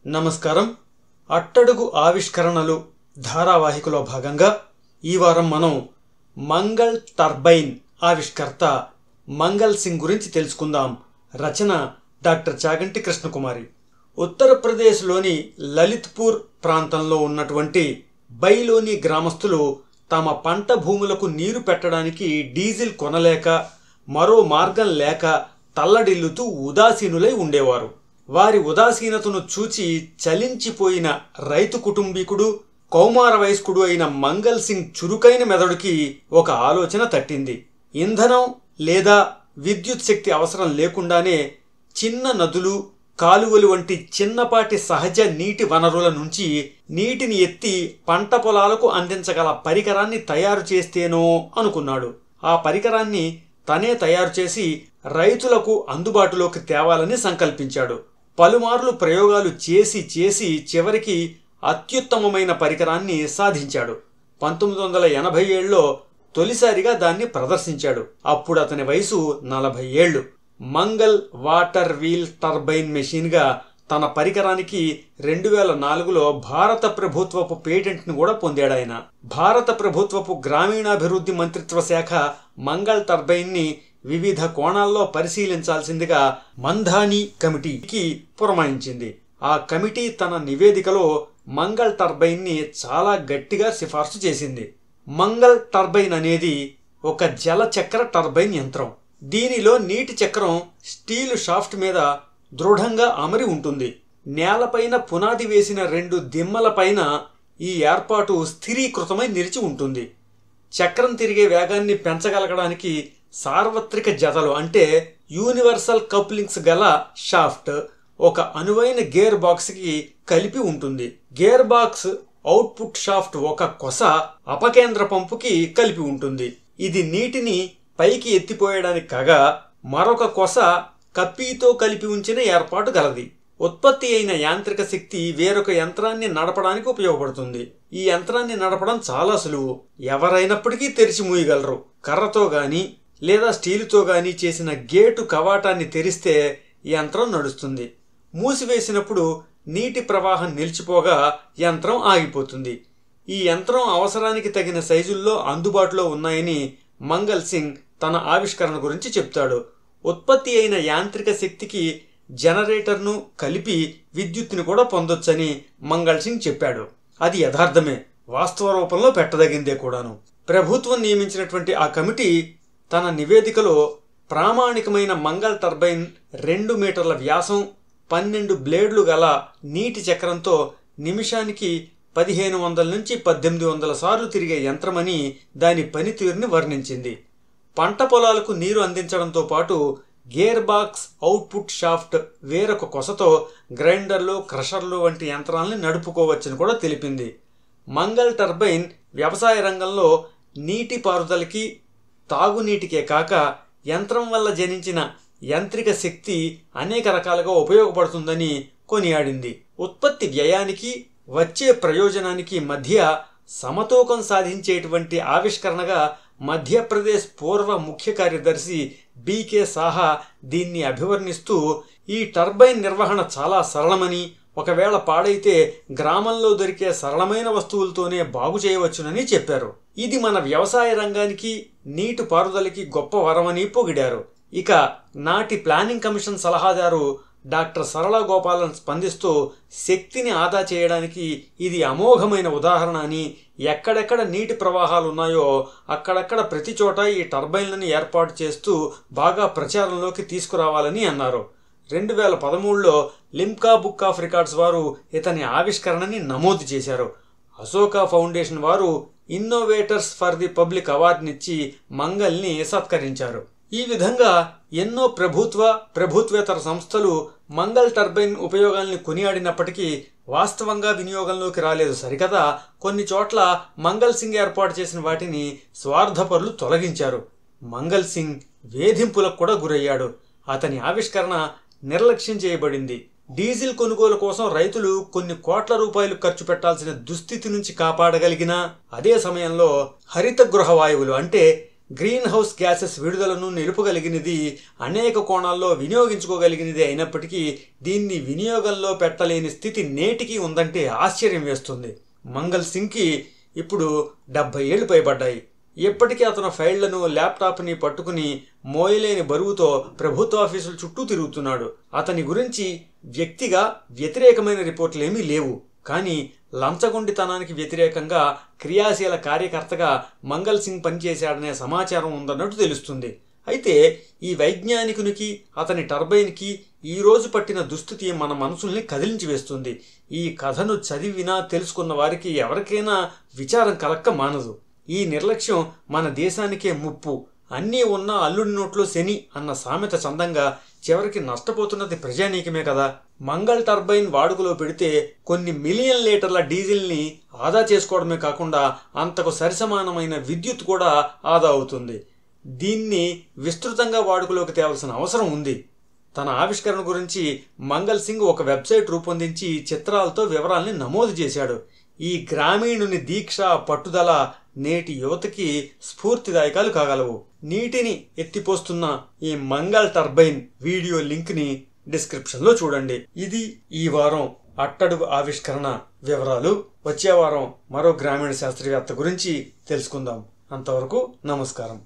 నమస్కారం. అట్టడుగు ఆవిష్కరణలు ధారావాహికలో భాగంగా ఈ వారం మనం మంగళ్ టర్బైన్ ఆవిష్కర్త మంగళ్ సింగ్ గురించి తెలుసుకుందాం. రచన డాక్టర్ చాగంటి కృష్ణకుమారి. ఉత్తరప్రదేశ్లోని లలిత్పూర్ ప్రాంతంలో ఉన్నటువంటి బైలోని గ్రామస్తులు తమ పంట భూములకు నీరు పెట్టడానికి డీజిల్ కొనలేక మరో మార్గం లేక తల్లడిల్లుతూ ఉదాసీనులై ఉండేవారు. వారి ఉదాసీనతను చూచి చలించిపోయిన రైతు కుటుంబీకుడు, కౌమార వయస్కుడు అయిన మంగళ్ సింగ్ చురుకైన మెదడుకి ఒక ఆలోచన తట్టింది. ఇంధనం లేదా విద్యుత్ శక్తి అవసరం లేకుండానే చిన్న నదులు, కాలువలు వంటి చిన్నపాటి సహజ నీటి వనరుల నుంచి నీటిని ఎత్తి పంట పొలాలకు అందించగల పరికరాన్ని తయారు చేస్తేనో అనుకున్నాడు. ఆ పరికరాన్ని తనే తయారు చేసి రైతులకు అందుబాటులోకి తేవాలని సంకల్పించాడు. పలుమార్లు ప్రయోగాలు చేసి చివరికి అత్యుత్తమమైన పరికరాన్ని సాధించాడు. 1987లో తొలిసారిగా దాన్ని ప్రదర్శించాడు. అప్పుడు అతని వయసు 40 ఏళ్లు. మంగళ్ వాటర్ వీల్ టర్బైన్ మెషిన్గా తన పరికరానికి 2004లో భారత ప్రభుత్వపు పేటెంట్ను కూడా పొందాడాయన. భారత ప్రభుత్వపు గ్రామీణాభివృద్ధి మంత్రిత్వ శాఖ మంగళ్ టర్బైన్ని వివిధ కోణాల్లో పరిశీలించాల్సిందిగా మంధాని కమిటీకి పురమాయించింది. ఆ కమిటీ తన నివేదికలో మంగళ్ టర్బైన్ని చాలా గట్టిగా సిఫార్సు చేసింది. మంగళ్ టర్బైన్ అనేది ఒక జలచక్ర టర్బైన్ యంత్రం. దీనిలో నీటి చక్రం స్టీలు షాఫ్ట్ మీద దృఢంగా అమరి ఉంటుంది. నేలపైన పునాది వేసిన 2 దిమ్మల పైన ఈ ఏర్పాటు స్థిరీకృతమై నిలిచి ఉంటుంది. చక్రం తిరిగే వేగాన్ని పెంచగలగడానికి సార్వత్రిక జతలు అంటే యూనివర్సల్ కప్లింగ్స్ గల షాఫ్ట్ ఒక అనువైన గేర్ బాక్స్కి కలిపి ఉంటుంది. గేర్ బాక్స్ అవుట్పుట్ షాఫ్ట్ ఒక కొస అపకేంద్ర పంపుకి కలిపి ఉంటుంది. ఇది నీటిని పైకి ఎత్తిపోయడానికి కాగా మరొక కొస కప్పీతో కలిపి ఉంచిన ఏర్పాటు గలది. ఉత్పత్తి అయిన యాంత్రిక శక్తి వేరొక యంత్రాన్ని నడపడానికి ఉపయోగపడుతుంది. ఈ యంత్రాన్ని నడపడం చాలా సులువు. ఎవరైనప్పటికీ తెరిచి మూయగలరు. కర్రతో గాని లేదా స్టీలుతో గాని చేసిన గేటు కవాటాన్ని తెరిస్తే యంత్రం నడుస్తుంది. మూసివేసినప్పుడు నీటి ప్రవాహం నిలిచిపోగా యంత్రం ఆగిపోతుంది. ఈ యంత్రం అవసరానికి తగిన సైజుల్లో అందుబాటులో ఉన్నాయని మంగళ్ సింగ్ తన ఆవిష్కరణ గురించి చెప్తాడు. ఉత్పత్తి అయిన యాంత్రిక శక్తికి జనరేటర్ను కలిపి విద్యుత్తుని కూడా పొందొచ్చని మంగళ్ సింగ్ చెప్పాడు. అది యథార్థమే, వాస్తవ రూపంలో పెట్టదగిందే కూడాను. ప్రభుత్వం నియమించినటువంటి ఆ కమిటీ తన నివేదికలో ప్రామాణికమైన మంగళ్ టర్బైన్ 2 మీటర్ల వ్యాసం, 12 బ్లేడ్లు గల నీటి చక్రంతో నిమిషానికి 1500 నుంచి 1800 సార్లు తిరిగే యంత్రమని దాని పనితీరుని వర్ణించింది. పంట పొలాలకు నీరు అందించడంతో పాటు గేర్ బాక్స్ అవుట్పుట్ షాఫ్ట్ వేరొక కొసతో గ్రైండర్లు, క్రషర్లు వంటి యంత్రాలని నడుపుకోవచ్చని కూడా తెలిపింది. మంగళ్ టర్బైన్ వ్యవసాయ రంగంలో నీటి పారుదలకి, తాగునీటికే కాక యంత్రం వల్ల జనించిన యాంత్రిక శక్తి అనేక రకాలుగా ఉపయోగపడుతుందని కొనియాడింది. ఉత్పత్తి వ్యయానికి, వచ్చే ప్రయోజనానికి మధ్య సమతూకం సాధించేటువంటి ఆవిష్కరణగా మధ్యప్రదేశ్ పూర్వ ముఖ్య కార్యదర్శి బీకే సాహా దీన్ని అభివర్ణిస్తూ ఈ టర్బైన్ నిర్వహణ చాలా సరళమని, ఒకవేళ పాడైతే గ్రామంలో దొరికే సరళమైన వస్తువులతోనే బాగు చేయవచ్చునని చెప్పారు. ఇది మన వ్యవసాయ రంగానికి, నీటి పారుదలకి గొప్ప వరమని పొగిడారు. ఇక నాటి ప్లానింగ్ కమిషన్ సలహాదారు డాక్టర్ సరళ గోపాలన్ స్పందిస్తూ శక్తిని ఆదా చేయడానికి ఇది అమోఘమైన ఉదాహరణ అని, ఎక్కడెక్కడ నీటి ప్రవాహాలు ఉన్నాయో అక్కడక్కడ ప్రతి చోట ఈ టర్బైన్లను ఏర్పాటు చేస్తూ బాగా ప్రచారంలోకి తీసుకురావాలని అన్నారు. 2013లో లిమ్కా బుక్ ఆఫ్ రికార్డ్స్ వారు ఇతని ఆవిష్కరణని నమోదు చేశారు. అశోక ఫౌండేషన్ వారు ఇన్నోవేటర్స్ ఫర్ ది పబ్లిక్ అవార్డునిచ్చి మంగళ్ని సత్కరించారు. ఈ విధంగా ఎన్నో ప్రభుత్వేతర సంస్థలు మంగళ్ టర్బైన్ ఉపయోగాల్ని కొనియాడినప్పటికీ వాస్తవంగా వినియోగంలోకి రాలేదు సరికదా, కొన్ని చోట్ల మంగళ్ సింగ్ ఏర్పాటు చేసిన వాటిని స్వార్థపరులు తొలగించారు. మంగళ్ సింగ్ వేధింపులకు కూడా గురయ్యాడు. అతని ఆవిష్కరణ నిర్లక్ష్యం చేయబడింది. డీజిల్ కొనుగోలు కోసం రైతులు కొన్ని కోట్ల రూపాయలు ఖర్చు పెట్టాల్సిన దుస్థితి నుంచి కాపాడగలిగిన అదే సమయంలో హరిత గృహ వాయువులు అంటే గ్రీన్ హౌస్ గ్యాసెస్ విడుదలను నిలుపగలిగినది, అనేక కోణాల్లో వినియోగించుకోగలిగినది అయినప్పటికీ దీన్ని వినియోగంలో పెట్టలేని స్థితి నేటికి ఉందంటే ఆశ్చర్యం వేస్తుంది. మంగల్ సింగ్కి ఇప్పుడు 70 ఏళ్లు పైబడ్డాయి. ఇప్పటికీ అతను ఫైళ్లను, ల్యాప్టాప్ని పట్టుకుని మోయలేని బరువుతో ప్రభుత్వ ఆఫీసుల చుట్టూ తిరుగుతున్నాడు. అతని గురించి వ్యక్తిగా వ్యతిరేకమైన రిపోర్టులేమీ లేవు. కానీ లంచగొండితనానికి వ్యతిరేకంగా క్రియాశీల కార్యకర్తగా మంగల్ సింగ్ పనిచేశాడనే సమాచారం ఉందన్నట్టు తెలుస్తుంది. అయితే ఈ వైజ్ఞానికునికి, అతని టర్బైన్కి ఈరోజు పట్టిన దుస్థితి మన మనసుల్ని కదిలించి వేస్తుంది. ఈ కథను చదివినా తెలుసుకున్న వారికి ఎవరికైనా విచారం కలక్క మానదు. ఈ నిర్లక్ష్యం మన దేశానికే ముప్పు. అన్నీ ఉన్నా అల్లుడి నోట్లో శని అన్న సామెత చందంగా చివరికి నష్టపోతున్నది ప్రజానీకమే కదా. మంగల్ టర్బైన్ వాడుకలో పెడితే కొన్ని మిలియన్ లీటర్ల డీజిల్ని ఆదా చేసుకోవడమే కాకుండా అంతకు సరిసమానమైన విద్యుత్ కూడా ఆదా అవుతుంది. దీన్ని విస్తృతంగా వాడుకలోకి తేవాల్సిన అవసరం ఉంది. తన ఆవిష్కరణ గురించి మంగల్ సింగ్ ఒక వెబ్సైట్ రూపొందించి చిత్రాలతో వివరాల్ని నమోదు చేశాడు. ఈ గ్రామీణుని దీక్ష, పట్టుదల నేటి యువతకి స్ఫూర్తిదాయకాలు కాగలవు. నీటిని ఎత్తిపోస్తున్న ఈ మంగల్ టర్బైన్ వీడియో లింక్ని డిస్క్రిప్షన్లో చూడండి. ఇది ఈ వారం అట్టడుగు ఆవిష్కరణ వివరాలు. వచ్చే వారం మరో గ్రామీణ శాస్త్రవేత్త గురించి తెలుసుకుందాం. అంతవరకు నమస్కారం.